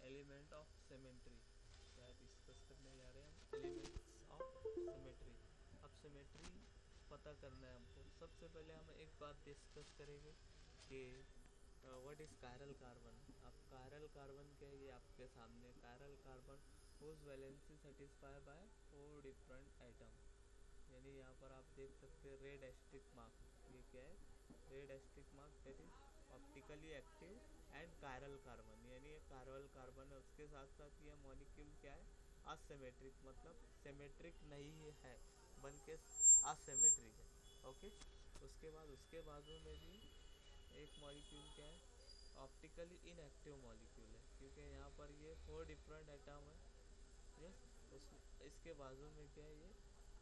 Element of symmetry क्या discuss करने जा रहे हैं हम, एलिमेंट्स ऑफ सिमेट्री। अब सिमेट्री पता करना है हमको। सबसे पहले हम एक बात डिस्कस करेंगे कि व्हाट इज़ कायरल कार्बन। अब कायरल कार्बन क्या है, ये आपके सामने chiral carbon whose valency satisfy by 4 different atom. यानी यहाँ पर आप देख सकते हैं रेड एस्टिक मार्क, ये क्या है, red asterisk mark that is optically active and chiral carbon, यानी ये कायरल कार्बन है। उसके साथ साथ ये मॉलिक्यूल क्या है, असिमेट्रिक, मतलब सिमेट्रिक नहीं है बल्कि असिमेट्रिक है। ओके, उसके बाद उसके बाजू में भी एक मॉलिक्यूल क्या है, ऑप्टिकली इनएक्टिव मॉलिक्यूल है, क्योंकि यहाँ पर ये 4 डिफरेंट एटम है। यस, उस इसके बाजू में क्या है, ये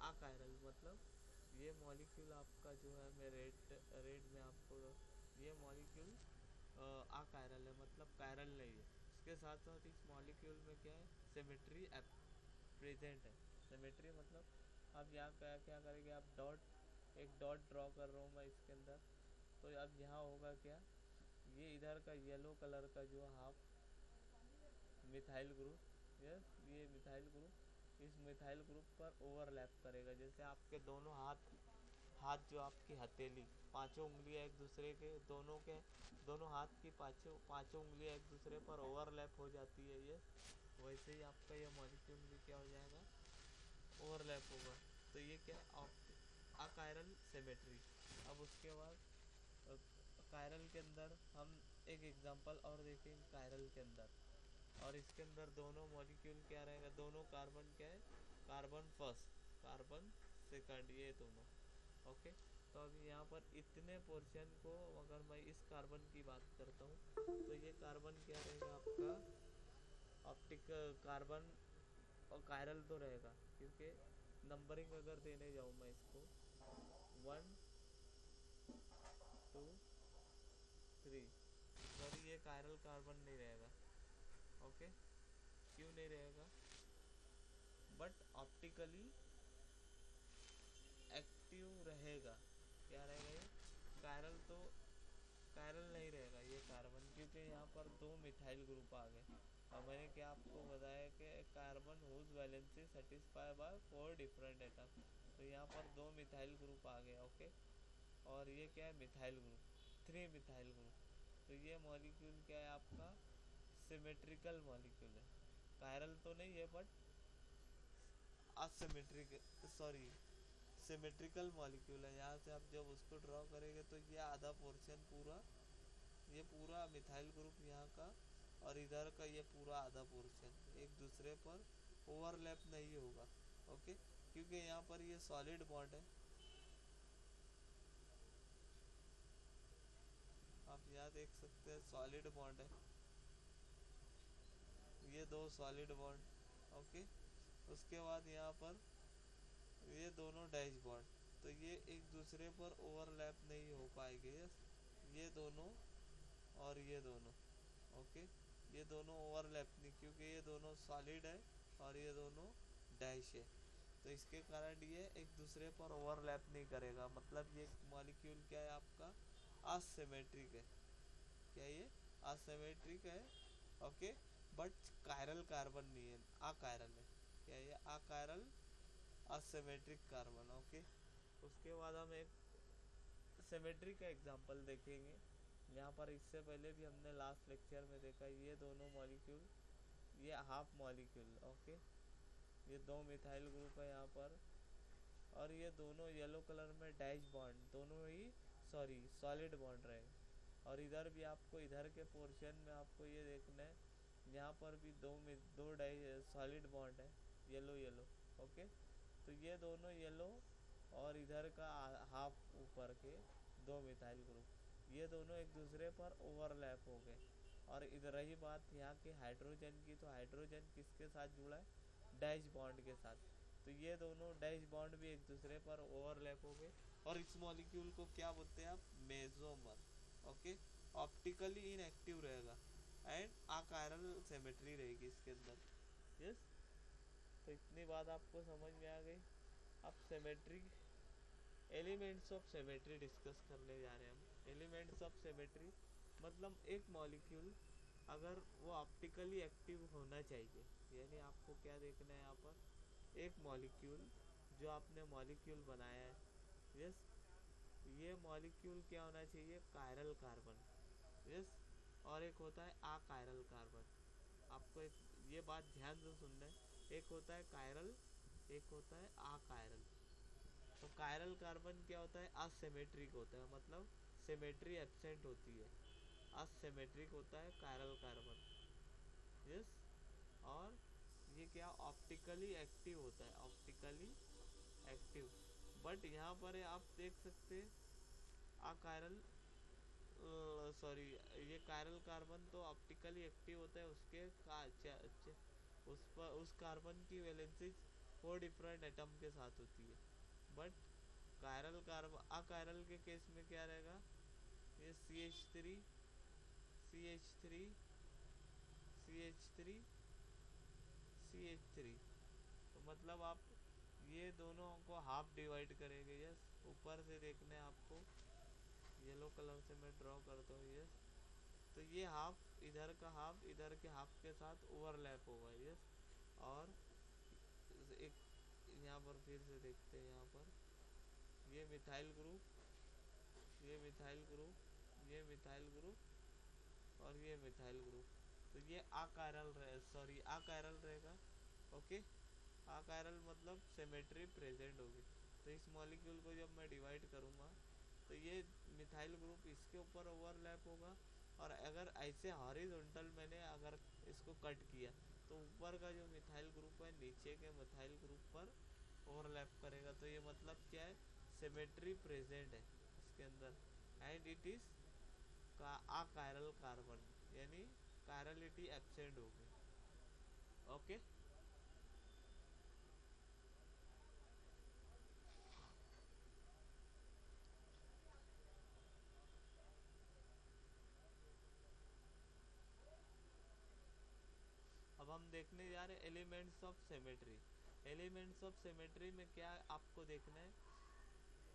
अकायरल, मतलब ये मॉलिक्यूल आपका जो है, मैं रेड रेड में आपको, ये मॉलिक्यूल अकायरल है, मतलब कायरल नहीं है। इसके साथ साथ इस मॉलिक्यूल में क्या है, सिमेट्री प्रेजेंट है। सिमेट्री मतलब अब यहाँ क्या क्या करेंगे आप, डॉट, एक डॉट ड्रॉ कर रहा हूँ मैं इसके अंदर। तो अब यहाँ होगा क्या, ये इधर का येलो कलर का जो हाफ मिथाइल ग्रुप, यस, ये मिथाइल ग्रुप इस मिथाइल ग्रुप पर ओवरलैप करेगा। जैसे आपके दोनों हाथ, हाथ जो आपकी हथेली, पांचों उंगलियां एक दूसरे के, दोनों हाथ की पांचों उंगलियां एक दूसरे पर ओवरलैप हो जाती है, ये वैसे ही आपका ये मॉलिक्यूल भी क्या हो जाएगा, ओवरलैप होगा। तो ये क्या है, अकायरल सिमेट्री। अब उसके बाद कायरल के अंदर हम एक एग्जांपल और देखेंगे कायरल के अंदर, और इसके अंदर दोनों मॉलिक्यूल क्या रहेगा, दोनों कार्बन क्या है, कार्बन फर्स्ट, कार्बन सेकंड, ये दोनों। ओके, तो अभी यहाँ पर इतने पोर्शन को अगर मैं इस कार्बन की बात करता हूँ, तो ये कार्बन क्या रहेगा आपका, ऑप्टिक कार्बन और कायरल तो रहेगा, क्योंकि नंबरिंग अगर देने जाऊँ मैं इसको, 1 2 3, सॉरी ये कायरल कार्बन नहीं रहेगा। ओके, क्यों नहीं रहेगा, बट ऑप्टिकली एक्टिव रहेगा। क्या रहेगा ये, कायरल तो कायरल नहीं रहेगा ये कार्बन, क्योंकि यहाँ पर दो मिथाइल ग्रुप आ गए। और मैंने क्या आपको बताया कि carbon whose valency satisfy by 4 different atom, तो यहाँ पर दो मिथाइल ग्रुप आ गए। ओके, और ये क्या है, मिथाइल ग्रुप, 3 मिथाइल ग्रुप। तो ये मॉलिक्यूल क्या है आपका, सिमेट्रिकल मॉलिक्यूल है, कायरल तो नहीं है but asymmetric, sorry symmetrical molecule है। यहाँ से आप जब उसको ड्रॉ करेंगे तो ये आधा पोर्शन पूरा, ये पूरा मिथाइल ग्रुप यहाँ का, और इधर का ये पूरा आधा पोर्शन एक दूसरे पर ओवरलैप नहीं होगा। ओके, क्योंकि यहाँ पर ये सॉलिड बॉन्ड है, आप यहाँ देख सकते हैं सॉलिड बॉन्ड है, ये दो सॉलिड बॉन्ड। ओके, उसके बाद यहाँ पर ये दोनों डैश बॉन्ड, तो ये एक दूसरे पर ओवरलैप नहीं हो पाएंगे। यस, ये दोनों और ये दोनों, ओके, ये दोनों ओवरलैप नहीं, क्योंकि ये दोनों सॉलिड है और ये दोनों डैश है, तो इसके कारण ये एक दूसरे पर ओवरलैप नहीं करेगा। मतलब ये मॉलिक्यूल क्या है आपका, असिमेट्रिक है। क्या ये असिमेट्रिक है, ओके, बट कायरल कार्बन नहीं है, अकायरल है। क्या ये अकायरल असिमेट्रिक कार्बन। ओके, उसके बाद हम एक सिमेट्री का एग्जांपल देखेंगे। यहाँ पर इससे पहले भी हमने लास्ट लेक्चर में देखा, ये दोनों मॉलिक्यूल, ये हाफ मॉलिक्यूल, ओके, ये दो मिथाइल ग्रुप है यहाँ पर, और ये दोनों येलो कलर में डैश बॉन्ड, दोनों ही सॉरी सॉलिड बॉन्ड रहे। और इधर भी आपको, इधर के पोर्शन में आपको ये देखना है, यहाँ पर भी दो डैश सॉलिड बॉन्ड है, येलो येलो। ओके, तो ये दोनों येलो, और इधर का हाफ ऊपर के दो मिथाइल ग्रुप, ये दोनों एक दूसरे पर ओवरलैप हो गए। और इधर रही बात यहाँ के हाइड्रोजन की, तो हाइड्रोजन किसके साथ जुड़ा है, डैश बॉन्ड के साथ, तो ये दोनों डैश बॉन्ड भी एक दूसरे पर ओवरलैप हो गए। और इस मॉलिक्यूल को क्या बोलते हैं आप, मेसोमर। ओके, ऑप्टिकली इनएक्टिव रहेगा एंड अकायरल सिमेट्री रहेगी इसके अंदर। यस, तो इतनी बात आपको समझ में आ गई। अब symmetry, elements of symmetry discuss करने जा रहे हैं हम। एलिमेंट्स ऑफ सिमेट्री मतलब एक मॉलिक्यूल अगर वो ऑप्टिकली एक्टिव होना चाहिए, यानी आपको क्या देखना है यहाँ पर, एक मॉलिक्यूल जो आपने मॉलिक्यूल बनाया है, यस, ये मॉलिक्यूल क्या होना चाहिए, कायरल कार्बन, यस, और एक होता है अकायरल कार्बन। आपको एक ये बात ध्यान से सुनना है, एक होता है कायरल, एक होता है अकायरल। तो कायरल कार्बन क्या होता है, असिमेट्रिक होता है, मतलब सिमेट्री एब्सेंट होती है, असिमेट्रिक होता है कायरल कार्बन, यस। और ये क्या ऑप्टिकली एक्टिव होता है, ऑप्टिकली एक्टिव। बट यहाँ पर आप देख सकते हैं अकायरल, सॉरी, ये कायरल कार्बन तो ऑप्टिकली एक्टिव होता है, उसके उस पर उस कार्बन की वैलेंसी 4 डिफरेंट एटम के साथ होती है। बट कायरल कार्बन अकायरल के केस में क्या रहेगा, ये CH3 CH3 CH3 CH3। तो मतलब आप ये दोनों को हाफ डिवाइड करेंगे, यस, ऊपर से देखना है आपको, येलो कलर से मैं ड्रॉ करता हूँ, यस। तो ये हाफ इधर का हाफ इधर के हाफ के साथ ओवरलैप होगा, यस। और एक यहाँ पर फिर से देखते हैं, यहाँ पर ये मिथाइल ग्रुप, ये मिथाइल ग्रुप, ये मिथाइल ग्रुप और ये मिथाइल ग्रुप। तो ये अकायरल रहे, सॉरी अकायरल रहेगा, ओके। अकायरल मतलब सिमेट्री प्रेजेंट होगी। तो इस मॉलिक्यूल को जब मैं डिवाइड करूँगा तो ये मिथाइल ग्रुप इसके ऊपर ओवरलैप होगा, और अगर ऐसे हॉरिजॉन्टल मैंने अगर इसको कट किया तो ऊपर का जो मिथाइल ग्रुप है नीचे के मिथाइल ग्रुप पर ओवरलैप करेगा। तो ये मतलब क्या है, सिमेट्री प्रेजेंट है इसके अंदर, एंड इट इज का अकायरल कार्बन, यानी कायरलिटी एब्सेंट होगी, ओके। अब हम देखने जा रहे हैं elements of symmetry. Elements of symmetry में क्या आपको देखना है,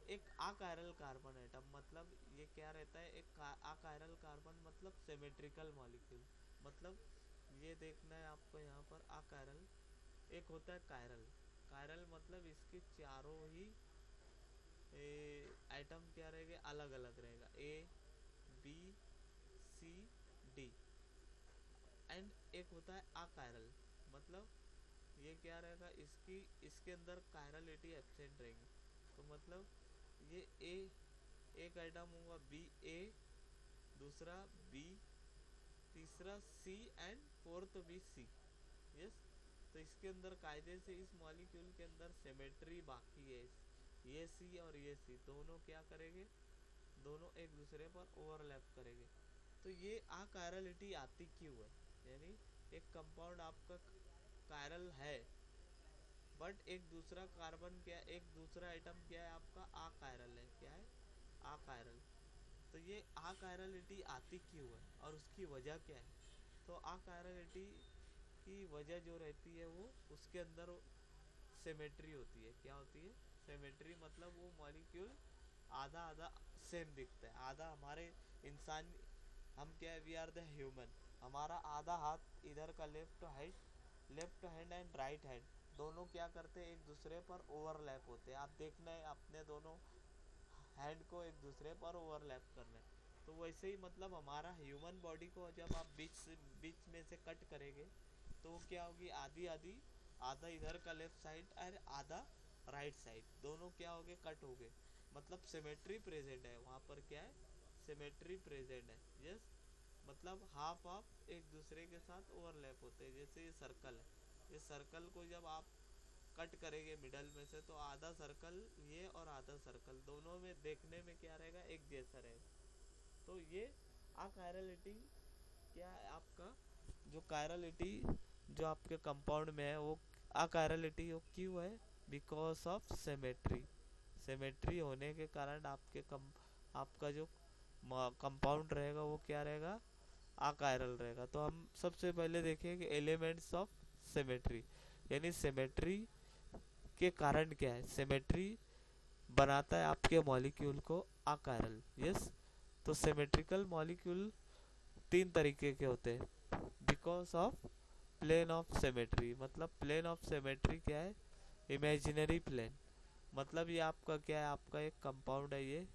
एक अकायरल कार्बन एटम, मतलब ये क्या रहता है, एक अकायरल कार्बन मतलब सिमेट्रिकल मॉलिक्यूल, मतलब ये देखना है आपको यहाँ पर अकायरल। एक होता है कायरल, कायरल मतलब इसके चारों ही आइटम क्या रहेंगे, अलग अलग रहेगा, A B C D। And एक होता है अकायरल, मतलब ये क्या रहेगा, इसकी इसके अंदर कायरलिटी एब्सेंट रहेगी। तो मतलब ये ए एक आइटम होगा BA, दूसरा B, तीसरा C एंड फोर्थ भी C, यस। तो इसके अंदर कायदे से इस मॉलिक्यूल के अंदर सिमेट्री बाकी है, ये C और ये C दोनों क्या करेंगे, दोनों एक दूसरे पर ओवरलैप करेंगे। तो ये अकायरलिटी आती क्यों है, यानी एक कंपाउंड आपका कायरल है, बट एक दूसरा कार्बन क्या, एक दूसरा आइटम क्या है आपका अकायरल है, क्या है अकायरल। तो ये अकायरलिटी आती क्यों है और उसकी वजह क्या है। तो अकायरलिटी की वजह जो रहती है वो उसके अंदर सिमेट्री होती है, क्या होती है, सिमेट्री, मतलब वो मॉलिक्यूल आधा आधा सेम दिखता है। आधा हमारे इंसान, हम क्या है, वी आर द ह्यूमन, हमारा आधा हाथ इधर का left hand and right hand दोनों क्या करते हैं, एक दूसरे पर ओवरलैप होते हैं। आप देखना है अपने दोनों हैंड को एक दूसरे पर ओवरलैप करना है। तो वैसे ही मतलब हमारा ह्यूमन बॉडी को जब आप बीच में से कट करेंगे तो वो क्या होगी, आधी आधी, आधा इधर का लेफ्ट साइड और आधा राइट साइड, दोनों क्या हो गए, कट हो गए, मतलब सिमेट्री प्रेजेंट है वहाँ पर, क्या है, सिमेट्री प्रेजेंट है, यस। मतलब हाफ हाफ एक दूसरे के साथ ओवरलैप होते हैं। जैसे ये सर्कल है, ये सर्कल को जब आप कट करेंगे मिडल में से तो आधा सर्कल ये और आधा सर्कल दोनों में देखने में क्या रहेगा, एक जैसा रहेगा। तो ये अकायरलिटी क्या है आपका, जो कायरलिटी जो आपके कंपाउंड में है वो अकायरलिटी क्यों है, बिकॉज ऑफ सिमेट्री। सिमेट्री होने के कारण आपका जो कंपाउंड रहेगा वो क्या रहेगा, अकायरल रहेगा। तो हम सबसे पहले देखेंगे एलिमेंट्स ऑफ सिमेट्री, यानी सिमेट्री के कारण क्या है, सिमेट्री बनाता है आपके मॉलिक्यूल को अकायरल, यस। तो सिमेट्रिकल मॉलिक्यूल तीन तरीके के होते हैं, because of plane of symmetry. मतलब प्लेन ऑफ सिमेट्री क्या है, इमेजिनरी प्लेन। मतलब ये आपका क्या है, आपका एक कंपाउंड है ये,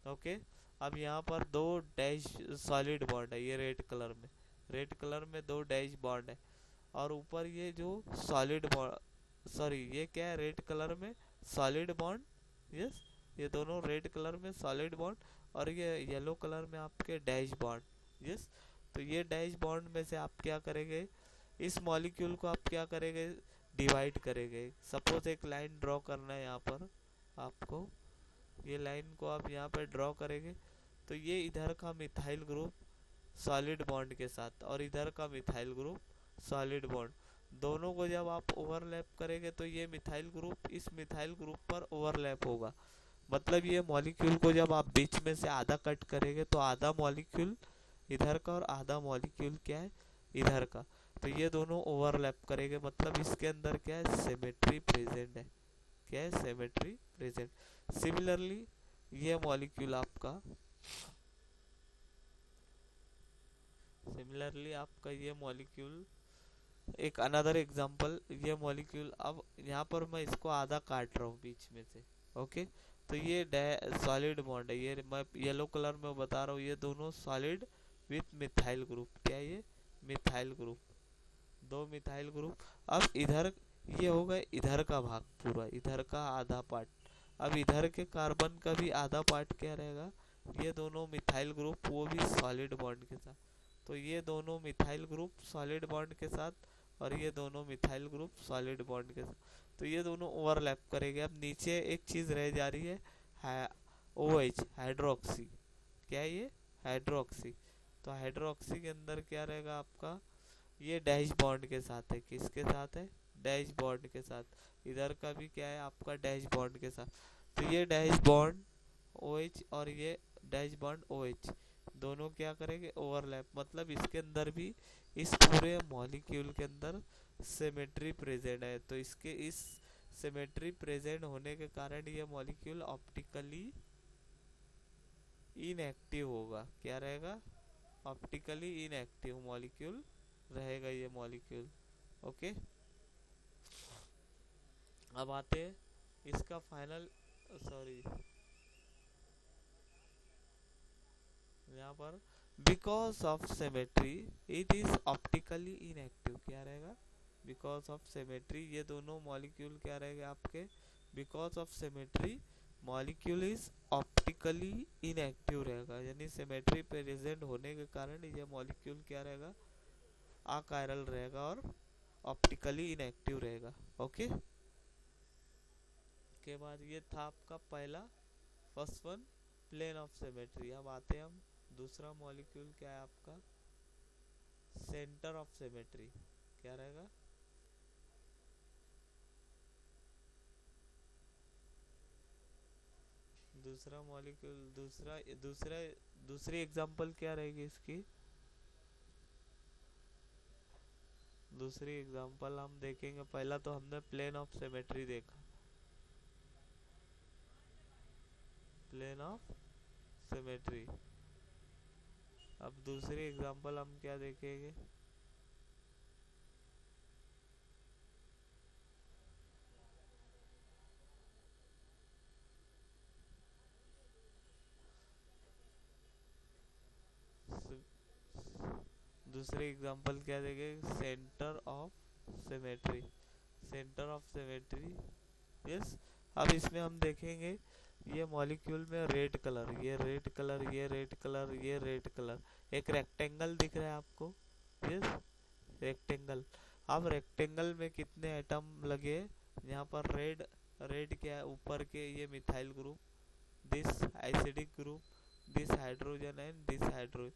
ओके। अब यहाँ पर दो डैश सॉलिड बॉन्ड है, ये रेड कलर में, रेड कलर में दो डैश बॉन्ड है, और ऊपर ये जो सॉलिड बॉन्ड, सॉरी ये क्या है, रेड कलर में सॉलिड बॉन्ड, यस, ये दोनों रेड कलर में सॉलिड बॉन्ड, और ये येलो कलर में आपके डैश बॉन्ड, यस। तो ये डैश बॉन्ड में से आप क्या करेंगे, इस मॉलिक्यूल को आप क्या करेंगे, डिवाइड करेंगे। सपोज एक लाइन ड्रॉ करना है यहाँ पर आपको, ये लाइन को आप यहाँ पे ड्रॉ करेंगे, तो ये इधर का मिथाइल ग्रुप सॉलिड बॉन्ड के साथ, और इधर का मिथाइल ग्रुप सॉलिड बॉन्ड, दोनों को जब आप ओवरलैप करेंगे तो ये मिथाइल ग्रुप इस मिथाइल ग्रुप पर ओवरलैप होगा। मतलब ये मॉलिक्यूल को जब आप बीच में से आधा कट करेंगे तो आधा मॉलिक्यूल इधर का और आधा मॉलिक्यूल क्या है, इधर का, तो ये दोनों ओवरलैप करेंगे। मतलब इसके अंदर क्या है, सिमेट्री प्रेजेंट है, क्या है, सिमेट्री प्रेजेंट। सिमिलरली ये मॉलिक्यूल आपका, सिमिलरली आपका ये मॉलिक्यूल, एक अनदर एग्जांपल, ये मॉलिक्यूल, अब यहाँ पर मैं इसको आधा काट रहा हूँ बीच में से, ओके। तो ये सॉलिड बॉन्ड है, ये मैं येलो कलर में बता रहा हूँ, ये दोनों सॉलिड विथ मिथाइल ग्रुप, क्या है ये, मिथाइल ग्रुप, दो मिथाइल ग्रुप। अब इधर ये होगा इधर का भाग पूरा, इधर का आधा पार्ट। अब इधर के कार्बन का भी आधा पार्ट क्या रहेगा, ये दोनों मिथाइल ग्रुप, वो भी सॉलिड बॉन्ड के साथ। तो ये दोनों मिथाइल ग्रुप सॉलिड बॉन्ड के साथ, और ये दोनों मिथाइल ग्रुप सॉलिड बॉन्ड के साथ, तो ये दोनों ओवरलैप करेंगे। अब नीचे एक चीज रह जा रही है, OH, हाइड्रोक्सी, क्या है ये, हाइड्रोक्सी। तो हाइड्रोक्सी के अंदर क्या रहेगा आपका, ये डैश बॉन्ड के साथ है, किसके साथ है, डैश बॉन्ड के साथ। इधर का भी क्या है आपका, डैश बॉन्ड के साथ। तो ये डैश बॉन्ड OH और ये डैश बॉन्ड OH दोनों क्या करेंगे, ओवरलैप। मतलब इसके अंदर भी, इस पूरे मॉलिक्यूल के अंदर सिमेट्री प्रेजेंट है। तो इसके इस सिमेट्री प्रेजेंट होने के कारण ये मॉलिक्यूल ऑप्टिकली इनएक्टिव होगा, क्या रहेगा, ऑप्टिकली इनएक्टिव मॉलिक्यूल रहेगा ये मॉलिक्यूल, ओके। अब आते हैं इसका फाइनल, सॉरी यहाँ पर, because of symmetry it is optically inactive, क्या रहेगा, बिकॉज ऑफ सिमेट्री, ये दोनों मॉलिक्यूल क्या रहेंगे आपके, because of symmetry molecule is optically inactive रहेगा। यानी सिमेट्री प्रेजेंट होने के कारण ये मॉलिक्यूल क्या रहेगा, अकायरल रहेगा और ऑप्टिकली इनएक्टिव रहेगा, ओके। के बाद ये था आपका पहला, first one, plane of symmetry. अब आते हैं हम दूसरा मॉलिक्यूल, क्या है आपका, सेंटर ऑफ सिमेट्री, क्या रहेगा, दूसरा मॉलिक्यूल, दूसरा दूसरा दूसरी एग्जांपल क्या रहेगी इसकी, दूसरी एग्जांपल हम देखेंगे। पहला तो हमने प्लेन ऑफ सिमेट्री देखा, प्लेन ऑफ सिमेट्री। अब दूसरी एग्जांपल हम क्या देखेंगे, दूसरी एग्जांपल क्या देखेंगे, centre of symmetry, centre of symmetry, yes. अब इसमें हम देखेंगे ये मॉलिक्यूल में रेड कलर, ये रेड कलर, ये रेड कलर, ये रेड कलर, एक रेक्टेंगल दिख रहा है आपको, यस, रेक्टेंगल। अब रेक्टेंगल में कितने एटम लगे, यहाँ पर रेड, रेड क्या है, ऊपर के ये methyl group, this acidic group, this hydrogen and this hydrogen,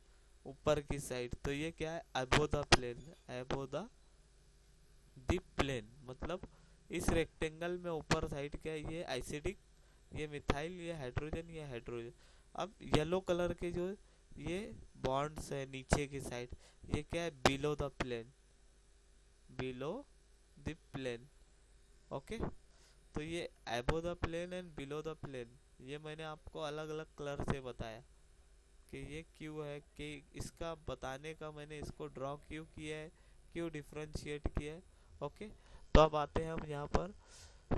ऊपर की साइड। तो ये क्या है, above the plane, above the plane. मतलब इस रेक्टेंगल में ऊपर साइड क्या है, ये एसिडिक, ये मिथाइल, ये हाइड्रोजन, ये हाइड्रोजन। अब येलो कलर के जो ये बॉन्ड्स है नीचे की साइड, ये क्या है, below the plane, below the plane, okay. तो ये above the plane and below the plane, ये मैंने आपको अलग अलग कलर से बताया, कि ये क्यों है, कि इसका बताने का मैंने इसको ड्रॉ क्यों किया है, क्यों डिफ्रेंशिएट किया है। ओके, तो अब आते हैं हम यहाँ पर,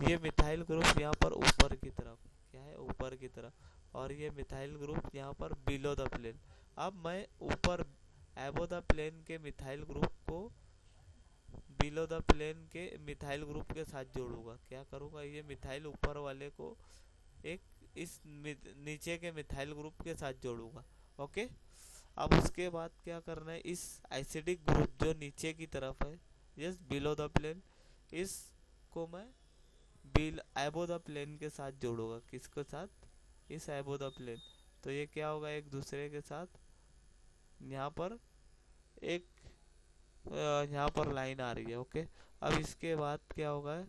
ये मिथाइल ग्रुप यहाँ पर ऊपर की तरफ, क्या है ऊपर की तरफ, और ये मिथाइल ग्रुप यहाँ पर बिलो द प्लेन। अब मैं ऊपर एबो द प्लेन के मिथाइल ग्रुप को बिलो द प्लेन के मिथाइल ग्रुप के साथ जोड़ूंगा। क्या करूंगा, ये मिथाइल ऊपर वाले को एक इस नीचे के मिथाइल ग्रुप के साथ जोड़ूंगा। ओके, अब उसके बाद क्या करना है, इस एसिडिक ग्रुप जो नीचे की तरफ है, यस बिलो द प्लेन, इसको मैं बिल एबो द प्लेन के साथ जोड़ूंगा। किसके साथ, इस एबो द प्लेन। तो ये क्या होगा, एक दूसरे के साथ यहाँ पर एक यहाँ पर लाइन आ रही है। ओके, अब इसके बाद क्या होगा,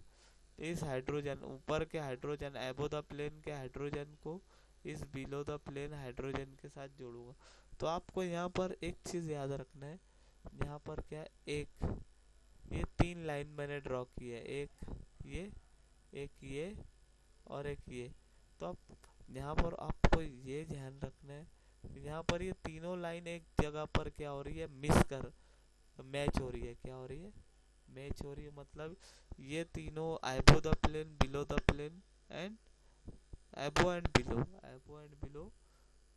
इस हाइड्रोजन ऊपर के हाइड्रोजन एबो द प्लेन के हाइड्रोजन को इस बिलो द प्लेन हाइड्रोजन के साथ जोड़ूंगा। तो आपको यहाँ पर एक चीज याद रखना है, यहाँ पर क्या है, एक ये 3 लाइन मैंने ड्रॉ की है, एक ये और एक ये। तो अब यहाँ पर आपको ये ध्यान रखना है, यहाँ पर ये तीनों लाइन एक जगह पर क्या हो रही है, मैच हो रही है। क्या हो रही है, मैच हो रही है। मतलब ये तीनों above the plane, below the plane and above and below,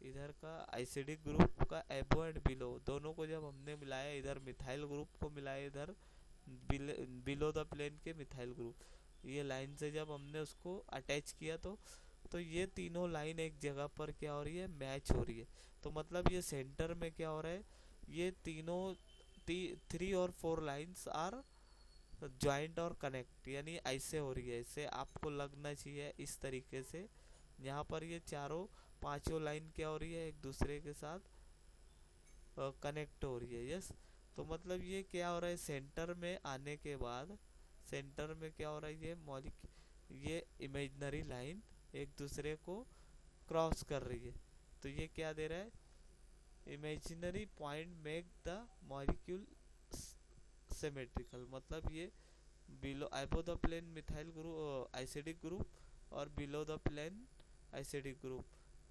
इधर का एसिडिक ग्रुप का एबो एंड बिलो दोनों को जब हमने मिलाया, इधर मिथाइल ग्रुप को मिलाया, इधर बिलो द प्लेन के मिथाइल ग्रुप, ये लाइन से जब हमने उसको अटैच किया, तो ये तीनों लाइन एक जगह पर क्या हो रही है, मैच हो रही है। तो मतलब ये सेंटर में क्या हो रहा है, ये तीनों 3 और 4 लाइन्स आर ज्वाइंट और कनेक्ट, यानी ऐसे हो रही है, ऐसे आपको लगना चाहिए इस तरीके से। यहाँ पर ये चारों 5 लाइन क्या हो रही है, एक दूसरे के साथ कनेक्ट हो रही है। यस, तो मतलब ये क्या हो रहा है, सेंटर में आने के बाद सेंटर में क्या हो रहा है, ये इमेजिनरी लाइन एक दूसरे को क्रॉस कर रही है। तो ये क्या दे रहा है, imaginary point make the molecule symmetrical. मतलब ये below above the plane methyl group acidic group और below the plane acidic group,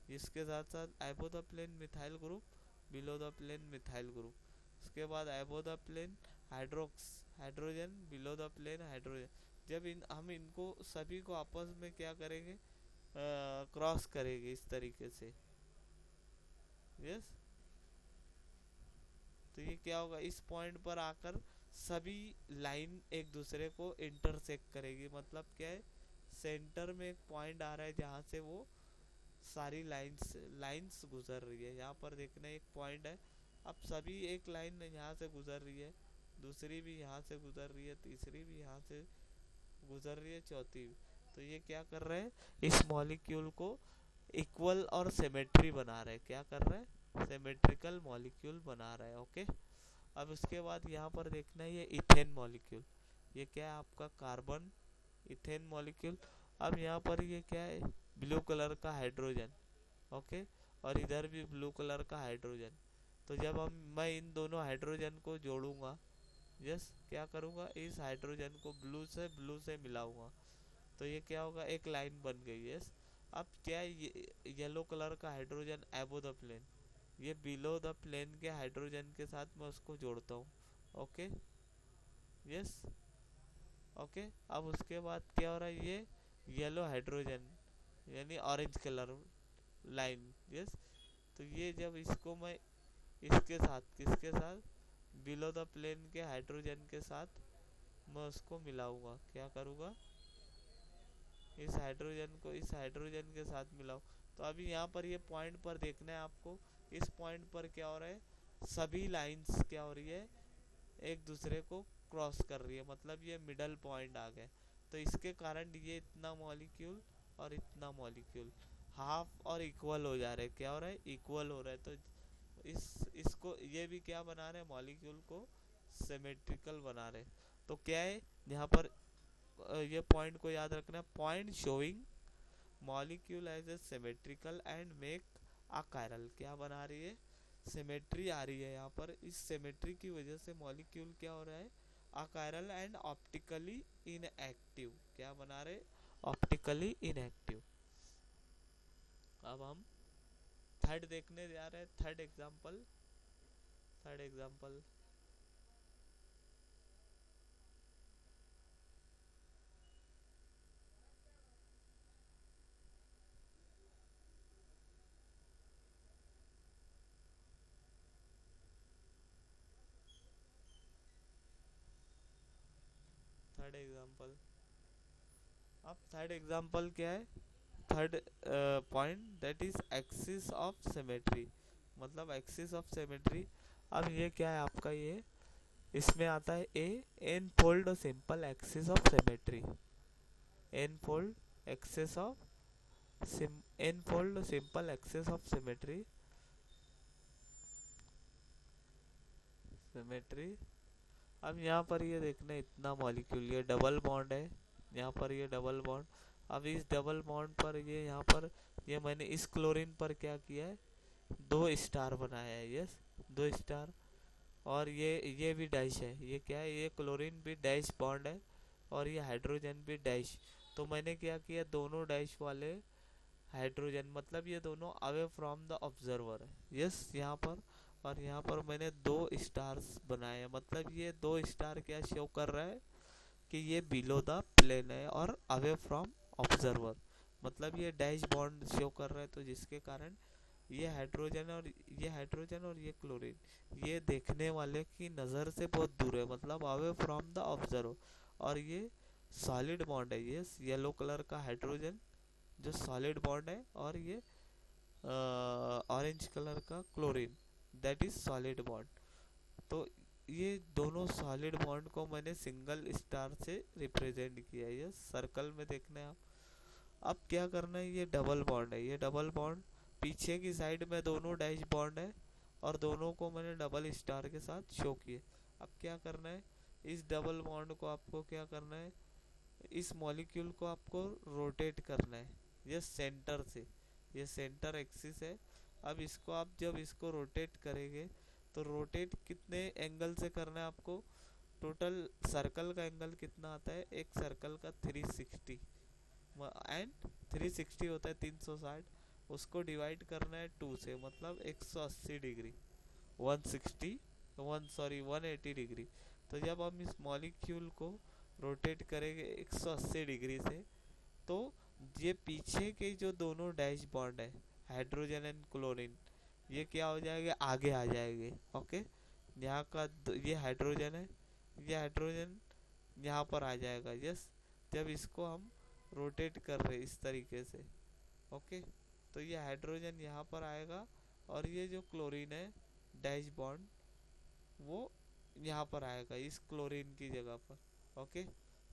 इसके साथ साथ above the plane methyl group, below the plane methyl group, उसके बाद above the plane hydrogen, below the plane hydrogen. जब हम इनको सभी को आपस में क्या करेंगे, क्रॉस करेंगे इस तरीके से। यस, तो ये क्या होगा, इस पॉइंट पर आकर सभी लाइन एक दूसरे को इंटरसेक्ट करेगी। मतलब क्या है, सेंटर में एक पॉइंट आ रहा है जहाँ से वो सारी लाइंस गुजर रही है। यहाँ पर देखना एक पॉइंट है, अब सभी एक लाइन यहाँ से गुजर रही है, दूसरी भी यहाँ से गुजर रही है, तीसरी भी यहाँ से गुजर रही है, चौथी भी। तो ये क्या कर रहे हैं, इस मॉलिक्यूल को इक्वल और सिमेट्री बना रहे हैं। क्या कर रहे हैं, सिमेट्रिकल मॉलिक्यूल बना रहे हैं। ओके, अब उसके बाद यहाँ पर देखना है ये इथेन मॉलिक्यूल, ये क्या है आपका कार्बन इथेन मॉलिक्यूल। अब यहाँ पर ये क्या है, ब्लू कलर का हाइड्रोजन। ओके, और इधर भी ब्लू कलर का हाइड्रोजन। तो जब मैं इन दोनों हाइड्रोजन को जोड़ूंगा, यस क्या करूँगा, इस हाइड्रोजन को ब्लू से मिलाऊंगा, तो ये क्या होगा, एक लाइन बन गई। यस, अब क्या है, येलो कलर का हाइड्रोजन एबो द प्लेन, ये बिलो द प्लेन के हाइड्रोजन के साथ मैं उसको जोड़ता हूँ। ओके, यस, ओके, अब उसके बाद क्या हो रहा है, ये येलो हाइड्रोजन यानी ऑरेंज कलर लाइन। यस, तो ये जब इसको मैं इसके साथ किसके साथ, बिलो द प्लेन के हाइड्रोजन के साथ मैं उसको मिलाऊंगा। क्या करूँगा, इस हाइड्रोजन को इस हाइड्रोजन के साथ मिलाऊं। तो अभी यहाँ पर ये पॉइंट पर देखना है आपको, इस पॉइंट पर क्या हो रहा है, सभी लाइंस क्या हो रही है, एक दूसरे को क्रॉस कर रही है। मतलब ये मिडल पॉइंट आ गया। तो इसके कारण ये इतना मॉलिक्यूल और इतना मॉलिक्यूल हाफ और इक्वल हो जा रहे हैं। क्या हो रहा है, इक्वल हो रहा है। तो इसको ये भी क्या बना रहे हैं, मॉलिक्यूल को सिमेट्रिकल बना रहे हैं। तो क्या है यहाँ पर, ये पॉइंट को याद रखना, point showing molecule as a symmetrical and make achiral. क्या बना रही है, सिमेट्री आ रही है यहाँ पर। इस सिमेट्री की वजह से मॉलिक्यूल क्या हो रहा है, अकायरल एंड ऑप्टिकली इनएक्टिव। क्या बना रहे, ऑप्टिकली इनएक्टिव। अब हम थर्ड देखने जा रहे हैं, third example. Third example third example अब थर्ड एग्जांपल क्या है? Third point that is axis of symmetry, मतलब एक्सिस ऑफ सिमेट्री। अब ये क्या है आपका? ये इसमें आता है a n fold simple axis of symmetry. N fold axis of n fold simple axis of symmetry. Symmetry अब यहाँ पर ये देखना, इतना मॉलिक्यूल, ये डबल बॉन्ड है, यहाँ पर ये डबल बॉन्ड। अब इस डबल बॉन्ड पर ये यहाँ पर ये मैंने इस क्लोरीन पर क्या किया है? दो स्टार बनाया है, यस, दो स्टार। और ये भी डैश है, ये क्या है? ये क्लोरीन भी डैश बॉन्ड है और ये हाइड्रोजन भी डैश। तो मैंने क्या किया? दोनों डैश वाले हाइड्रोजन, मतलब ये दोनों अवे फ्रॉम द ऑब्जर्वर है, यस, यहाँ पर। और यहाँ पर मैंने दो स्टार्स बनाए हैं, मतलब ये दो स्टार क्या शो कर रहा है? कि ये बिलो द प्लेन है और अवे फ्रॉम ऑब्जर्वर, मतलब ये डैश बॉन्ड शो कर रहा है। तो जिसके कारण ये हाइड्रोजन और ये क्लोरीन ये देखने वाले की नज़र से बहुत दूर है, मतलब अवे फ्रॉम द ऑब्जर्वर। और ये सॉलिड बॉन्ड है, ये येलो कलर का हाइड्रोजन जो सॉलिड बॉन्ड है, और ये ऑरेंज कलर का chlorine that is solid bond. तो ये दोनों सॉलिड बॉन्ड को मैंने सिंगल स्टार से रिप्रेजेंट किया है, ये सर्कल में देखना है आप। अब क्या करना है? ये डबल बॉन्ड है, ये डबल बॉन्ड पीछे की साइड में दोनों डैश बॉन्ड है और दोनों को मैंने डबल स्टार के साथ शो किए। अब क्या करना है? इस डबल बॉन्ड को आपको क्या करना है? इस मॉलिक्यूल को आपको रोटेट करना है, ये सेंटर से, ये सेंटर एक्सिस है। अब इसको आप जब इसको रोटेट करेंगे तो रोटेट कितने एंगल से करना है आपको? टोटल सर्कल का एंगल कितना आता है? एक सर्कल का 360 एंड 360 होता है 360, उसको डिवाइड करना है 2 से, मतलब 180 डिग्री, 160 180 डिग्री। तो जब हम इस मॉलिक्यूल को रोटेट करेंगे 180 डिग्री से, तो ये पीछे के जो दोनों डैश बॉन्ड है हाइड्रोजन एंड क्लोरीन, ये क्या हो जाएगा? आगे आ जाएंगे, ओके। यहाँ का ये हाइड्रोजन है, ये हाइड्रोजन यहाँ पर आ जाएगा, यस। जब इसको हम रोटेट कर रहे इस तरीके से, ओके, तो ये हाइड्रोजन यहाँ पर आएगा और ये जो क्लोरीन है डैश बॉन्ड वो यहाँ पर आएगा इस क्लोरीन की जगह पर, ओके।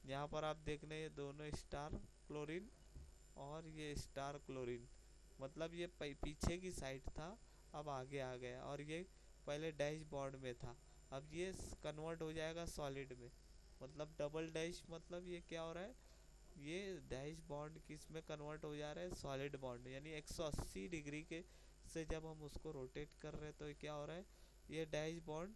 यहाँ पर आप देख रहे हैं ये दोनों स्टार क्लोरीन और ये स्टार क्लोरीन, मतलब ये पीछे की साइड था, अब आगे आ गया। और ये पहले डैश बॉन्ड में था, अब ये कन्वर्ट हो जाएगा सॉलिड में, मतलब डबल डैश, मतलब ये क्या हो रहा है? ये डैश बॉन्ड किस में कन्वर्ट हो जा रहा है? सॉलिड बॉन्ड, यानी 180 डिग्री के से जब हम उसको रोटेट कर रहे हैं तो ये क्या हो रहा है? ये डैश बॉन्ड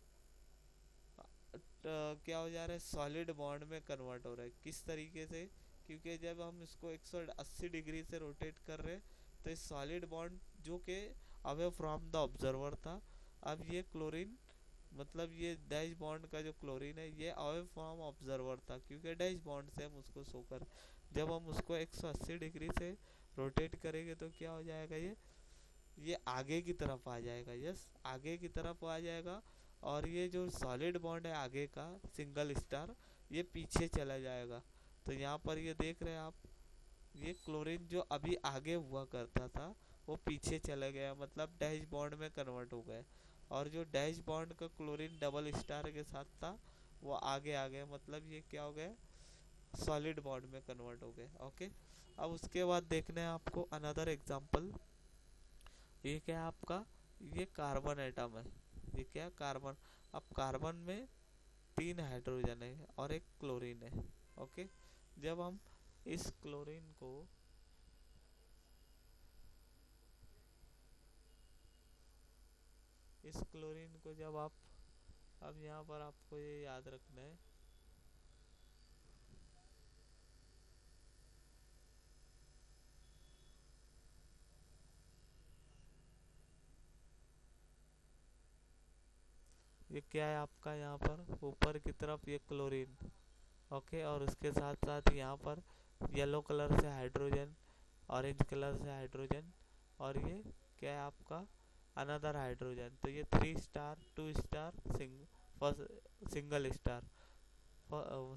क्या हो जा रहा है? सॉलिड बॉन्ड में कन्वर्ट हो रहा है। किस तरीके से? क्योंकि जब हम इसको 180 डिग्री से रोटेट कर रहे हैं तो इस सॉलिड बॉन्ड जो कि अवे फ्रॉम द ऑब्जर्वर था, अब ये क्लोरीन, मतलब ये डैश बॉन्ड का जो क्लोरीन है ये अवे फ्रॉम ऑब्जर्वर था, क्योंकि डैश बॉन्ड से हम उसको शो कर, जब हम उसको 180 डिग्री से रोटेट करेंगे तो क्या हो जाएगा? ये आगे की तरफ आ जाएगा, यस, आगे की तरफ आ जाएगा। और ये जो सॉलिड बॉन्ड है आगे का सिंगल स्टार, ये पीछे चला जाएगा। तो यहाँ पर ये देख रहे हैं आप, ये क्लोरीन जो अभी आगे हुआ करता था वो पीछे चला गया, मतलब डैश बॉन्ड में कन्वर्ट हो गया। और जो डैश बॉन्ड का क्लोरीन डबल स्टार के साथ था वो आगे आ गया, मतलब ये क्या हो गया? सॉलिड बॉन्ड में कन्वर्ट हो गया, ओके। अब उसके बाद देखना है आपको अनदर एग्जांपल। ये क्या है आपका? ये कार्बन एटम है, ये क्या है? कार्बन। अब कार्बन में 3 हाइड्रोजन है और एक क्लोरीन है, ओके। जब हम इस क्लोरीन को जब आप, अब यहाँ पर आपको ये याद रखना है, ये क्या है आपका यहाँ पर ऊपर की तरफ ये क्लोरीन, ओके। और उसके साथ साथ यहाँ पर येलो कलर से हाइड्रोजन, ऑरेंज कलर से हाइड्रोजन, और ये क्या है आपका अनदर हाइड्रोजन। तो ये 3 star, 2 star, single star,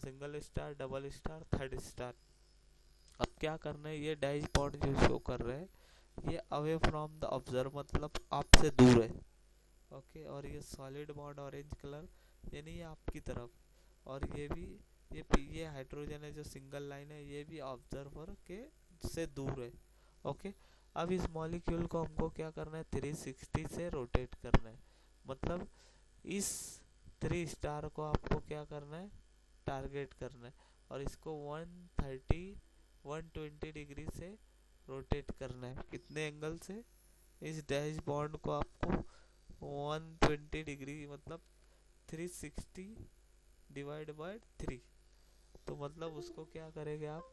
single star, double star, third star. अब क्या करना है, ये डैश बॉन्ड जो शो कर रहे हैं ये अवे फ्रॉम द ऑब्जर्व, मतलब आपसे दूर है, ओके। और ये सॉलिड बॉन्ड ऑरेंज कलर यानी ये आपकी तरफ, और ये भी ये हाइड्रोजन है जो सिंगल लाइन है, ये भी ऑब्जर्वर के से दूर है, ओके। अब इस मॉलिक्यूल को हमको क्या करना है, 360 से रोटेट करना है, मतलब इस 3 स्टार को आपको क्या करना है, टारगेट करना है, और इसको 130 120 डिग्री से रोटेट करना है। कितने एंगल से, इस डैश बॉन्ड को आपको 120 डिग्री मतलब 360 डिवाइड बाय 3, तो मतलब उसको क्या करेंगे आप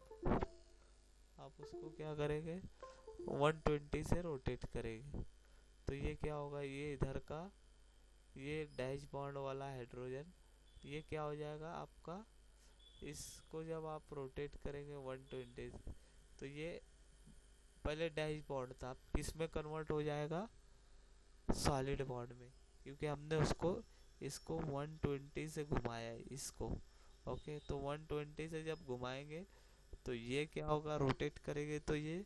उसको क्या करेंगे 120 से रोटेट करेंगे। तो ये क्या होगा, ये इधर का ये डैश बॉन्ड वाला हाइड्रोजन ये क्या हो जाएगा आपका, इसको जब आप रोटेट करेंगे 120 तो ये पहले डैश बॉन्ड था, किस में कन्वर्ट हो जाएगा, सॉलिड बॉन्ड में, क्योंकि हमने उसको इसको 120 से घुमाया है इसको, ओके। तो 120 से जब घुमाएंगे तो ये क्या होगा, रोटेट करेंगे तो ये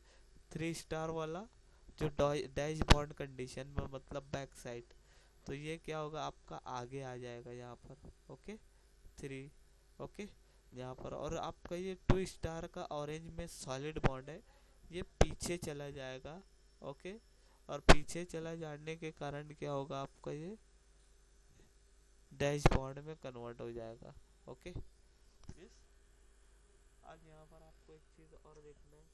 3 स्टार वाला जो डैश बॉन्ड कंडीशन में मतलब बैक साइड, तो ये क्या होगा आपका आगे आ जाएगा यहाँ पर, ओके 3, ओके यहाँ पर। और आपका ये 2 स्टार का ऑरेंज में सॉलिड बॉन्ड है ये पीछे चला जाएगा, ओके। और पीछे चला जाने के कारण क्या होगा आपका ये डैश बॉन्ड में कन्वर्ट हो जाएगा, ओके यस। आज यहाँ पर आपको एक चीज और देखना है,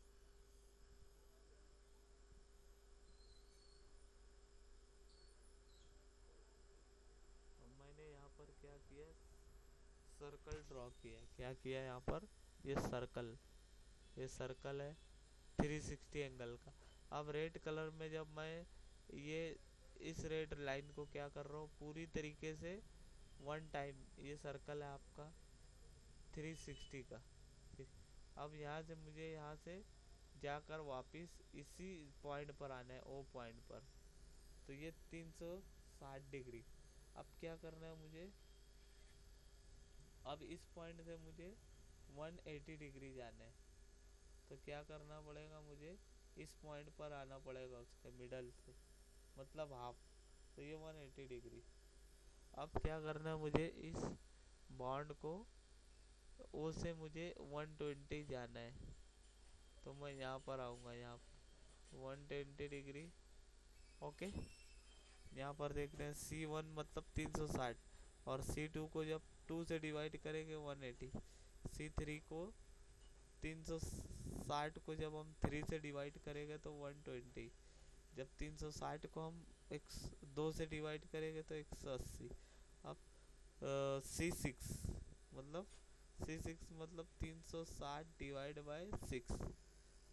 मैंने यहाँ पर क्या किया, सर्कल ड्रॉ किया, क्या किया यहाँ पर, ये सर्कल है 360 एंगल का। अब रेड कलर में जब मैं ये इस रेड लाइन को क्या कर रहा हूँ पूरी तरीके से वन टाइम, ये सर्कल है आपका 360 का। अब यहाँ से मुझे यहाँ से जाकर वापस इसी पॉइंट पर आना है, ओ पॉइंट पर, तो ये 360 डिग्री। अब क्या करना है मुझे, अब इस पॉइंट से मुझे 180 डिग्री जाना है, तो क्या करना पड़ेगा मुझे, इस पॉइंट पर आना पड़ेगा उसके मिडल से, मतलब हाफ, तो ये 180 डिग्री। अब क्या करना है मुझे, इस बॉन्ड को ओ से मुझे 120 जाना है, तो मैं यहाँ पर आऊँगा, यहाँ पर 120 डिग्री, ओके। यहाँ पर देख रहे हैं C1 मतलब 360, और C2 को जब 2 से डिवाइड करेंगे 180, C3 को 360 को जब हम 3 से डिवाइड करेंगे तो 120, जब 360 को हम 2 से डिवाइड करेंगे तो 180। अब C6 मतलब C6 मतलब 360 डिवाइड बाय 6,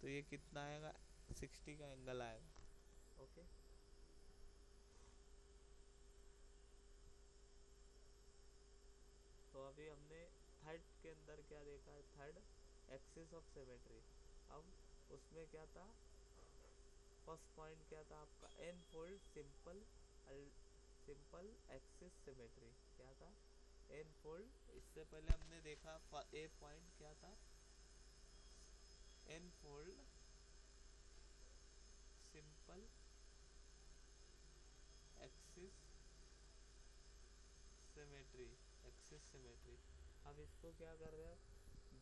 तो ये कितना आएगा 60 का एंगल आएगा, ओके। तो अभी हमने थर्ड के अंदर क्या देखा है, थर्ड एक्सिस ऑफ सिमेट्री। अब उसमें क्या था, फर्स्ट पॉइंट क्या था आपका, n fold simple axis symmetry, क्या था एन फोल्ड। इससे पहले हमने देखा ए पॉइंट क्या था, n fold simple axis symmetry, axis symmetry. अब इसको क्या कर रहे हैं,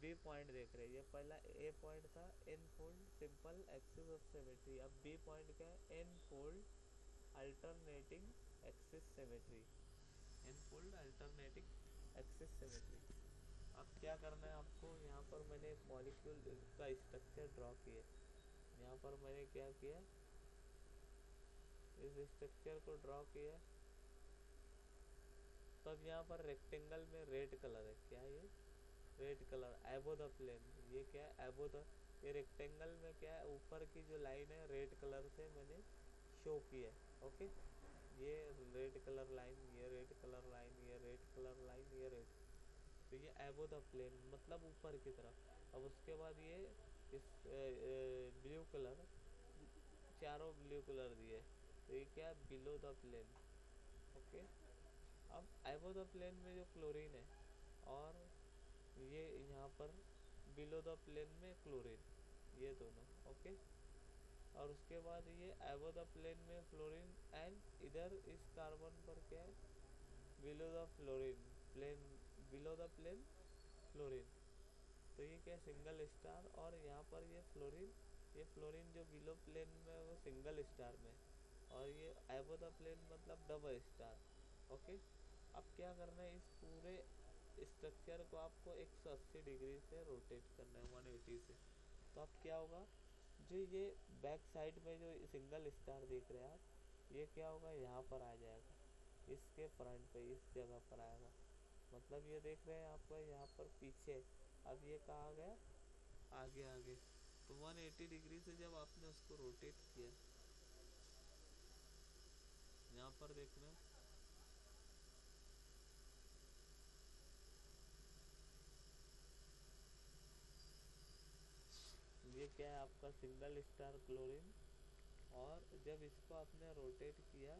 बी पॉइंट देख रहे हैं, ये पहला ए पॉइंट था n fold simple axis of symmetry, अब बी पॉइंट क्या है, n fold alternating axis symmetry, n fold alternating axis symmetry. अब क्या करना है आपको, यहाँ पर मैंने एक मॉलिक्यूल का स्ट्रक्चर ड्रॉ किया, यहाँ पर मैंने क्या किया, इस स्ट्रक्चर को ड्रॉ किया। तब यहाँ पर रेक्टेंगल में रेड कलर है, क्या ये red colour above the plane, ये क्या है एबो द, ये रेक्टेंगल में क्या है ऊपर की जो लाइन है रेड कलर से मैंने शो की है, ओके। ये रेड कलर लाइन, ये रेड कलर लाइन, ये रेड कलर लाइन, ये रेड, तो ये एबो द प्लेन मतलब ऊपर की तरफ। अब उसके बाद ये इस ब्लू कलर, चारों ब्लू कलर दिए, तो ये क्या है, बिलो द प्लेन। ओके, अब एबो द प्लेन में जो क्लोरीन है, और ये यहाँ पर बिलो द प्लेन में क्लोरीन, ये दोनों। ओके, और उसके बाद ये एबो द प्लेन में फ्लोरीन, एंड इधर इस कार्बन पर क्या है, below the fluorine plane, below the plane fluorine. तो ये क्या, सिंगल स्टार, और यहाँ पर ये फ्लोरीन, ये फ्लोरीन जो बिलो प्लेन में वो सिंगल स्टार में, और ये एबो द प्लेन मतलब डबल स्टार। ओके, अब क्या करना है, इस पूरे स्ट्रक्चर को आपको 180 डिग्री से रोटेट करना है, 180 से। तो अब क्या होगा, जो ये बैक साइड में जो सिंगल स्टार देख रहे हैं आप, ये क्या होगा, यहाँ पर आ जाएगा, इसके फ्रंट पे इस जगह पर आएगा। मतलब ये देख रहे हैं आपको यहाँ पर पीछे, अब ये कहाँ आ गया, आगे आगे। तो 180 डिग्री से जब आपने उसको रोटेट किया, यहाँ पर देख रहे हैं, ये क्या है आपका सिंगल स्टार क्लोरीन, और जब इसको आपने रोटेट किया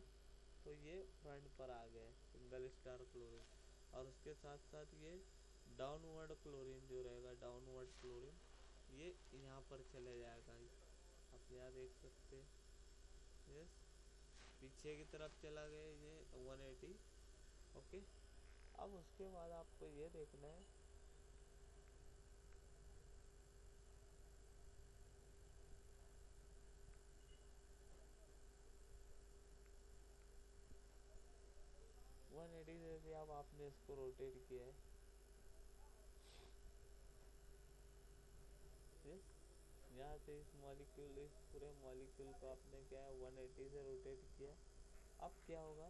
तो ये फ्रंट पर आ गए सिंगल स्टार क्लोरीन, और उसके साथ साथ ये डाउनवर्ड क्लोरीन जो रहेगा, डाउनवर्ड क्लोरीन, ये यहाँ पर चले जाएगा। आप यहाँ देख सकते हैं, यस, पीछे की तरफ चला गया ये 180। ओके, अब उसके बाद आपको ये देखना है, वन एटी से अब आपने इसको रोटेट किया है, यस, यहाँ से इस मॉलिक्यूल, इस पूरे मॉलिक्यूल को आपने क्या है 180 से रोटेट किया। अब क्या होगा,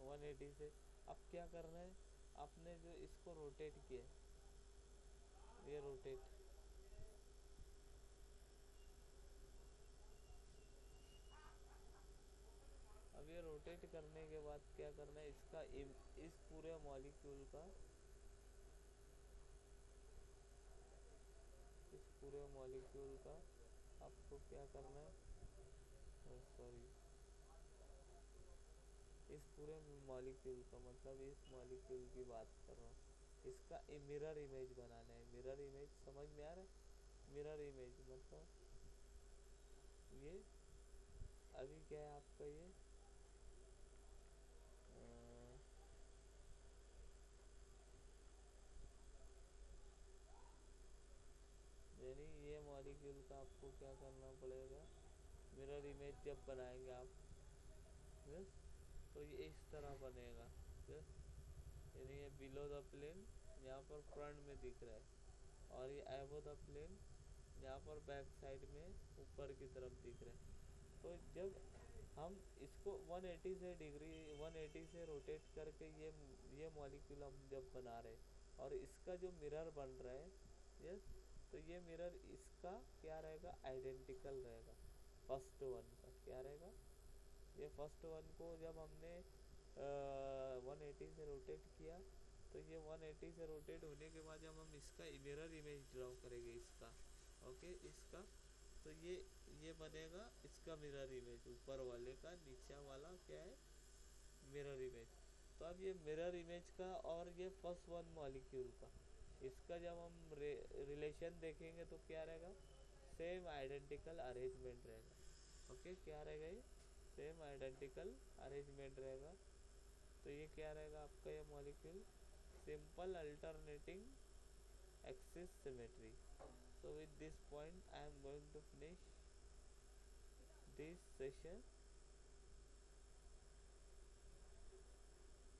180 से अब क्या करना है, आपने जो इसको रोटेट किया, ये रोटेट, अब ये रोटेट करने के बाद क्या करना है, इसका इस पूरे मॉलिक्यूल का, इस पूरे मॉलिक्यूल का आपको क्या करना है, सॉरी, इस पूरे मॉलिक्यूल का मतलब इस मॉलिक्यूल की बात कर रहा हूँ, इसका मिरर इमेज बनाना है। मिरर इमेज समझ में आ रहा है, मिरर इमेज मतलब ये अभी क्या है आपका, ये यानी ये मॉलिक्यूल का आपको क्या करना पड़ेगा, मिरर इमेज जब बनाएंगे आप, यस, तो ये इस तरह बनेगा, यस, यानी ये बिलो द प्लेन यहाँ पर फ्रंट में दिख रहा है, और ये एबो द प्लेन यहाँ पर बैक साइड में ऊपर की तरफ दिख रहा है। तो जब हम इसको 180 से डिग्री, 180 से रोटेट करके ये मॉलिक्यूल हम जब बना रहे हैं, और इसका जो मिरर बन रहा है, यस, तो ये मिरर इसका क्या रहेगा, आइडेंटिकल रहेगा फर्स्ट वन का। क्या रहेगा, ये फर्स्ट वन को जब हमने 180 से रोटेट किया, तो ये 180 से रोटेट होने के बाद जब हम इसका मिरर इमेज ड्रॉ करेंगे इसका, ओके, इसका, तो ये बनेगा इसका मिरर इमेज, ऊपर वाले का नीचे वाला क्या है, मिरर इमेज। तो अब ये मिरर इमेज का और ये फर्स्ट वन मॉलिक्यूल का, इसका जब हम रिलेशन देखेंगे तो क्या रहेगा, सेम आइडेंटिकल अरेंजमेंट रहेगा। ओके, क्या रहेगा, ये सेम आइडेंटिकल अरेंजमेंट रहेगा। तो ये क्या रहेगा आपका, ये molecule simple alternating axis symmetry. So with this point I am going to finish this session.